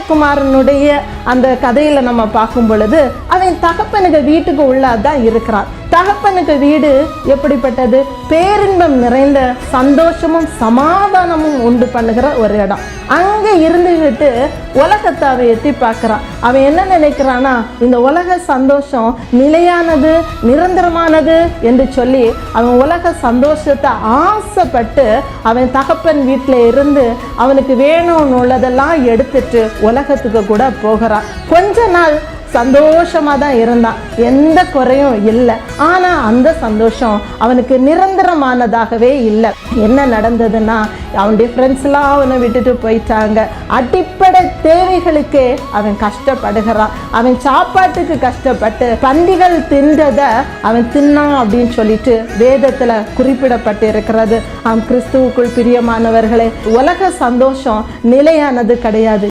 இளையகுமாரனுடைய அந்த கதையில நம்ம பார்க்கும் பொழுது அவன் தகப்பனுக்கு வீட்டுக்கு உள்ளதான் இருக்கிறான். தகப்பனுக்கு வீடு எப்படிப்பட்டது? பேரின்பம் நிறைந்த சந்தோஷமும் சமாதானமும் உண்டு பண்ணுகிற ஒரு இடம். அங்கே இருந்துகிட்டு உலகத்தை அவன் எட்டி பார்க்குறான். அவன் என்ன நினைக்கிறான்னா, இந்த உலக சந்தோஷம் நிலையானது, நிரந்தரமானது என்று சொல்லி அவன் உலக சந்தோஷத்தை ஆசைப்பட்டு அவன் தகப்பன் வீட்டில் இருந்து அவனுக்கு வேணும்னு உள்ளதெல்லாம் எடுத்துட்டு உலகத்துக்கு கூட போகிறான். கொஞ்ச நாள் சந்தோஷமாக தான் இருந்தான், எந்த குறையும் இல்லை. ஆனால் அந்த சந்தோஷம் அவனுக்கு நிரந்தரமானதாகவே இல்லை. என்ன நடந்ததுன்னா, அவனுடைய ஃப்ரெண்ட்ஸ்லாம் அவனை விட்டுட்டு போயிட்டாங்க. அடிப்படை தேவைகளுக்கே அவன் கஷ்டப்படுகிறான். அவன் சாப்பாட்டுக்கு கஷ்டப்பட்டு பண்டிகள் தின்றதை அவன் தின்னான் அப்படின்னு சொல்லிட்டு வேதத்தில் குறிப்பிடப்பட்டு இருக்கிறது. கிறிஸ்துவுக்குள் பிரியமானவர்களே, உலக சந்தோஷம் நிலையானது கிடையாது.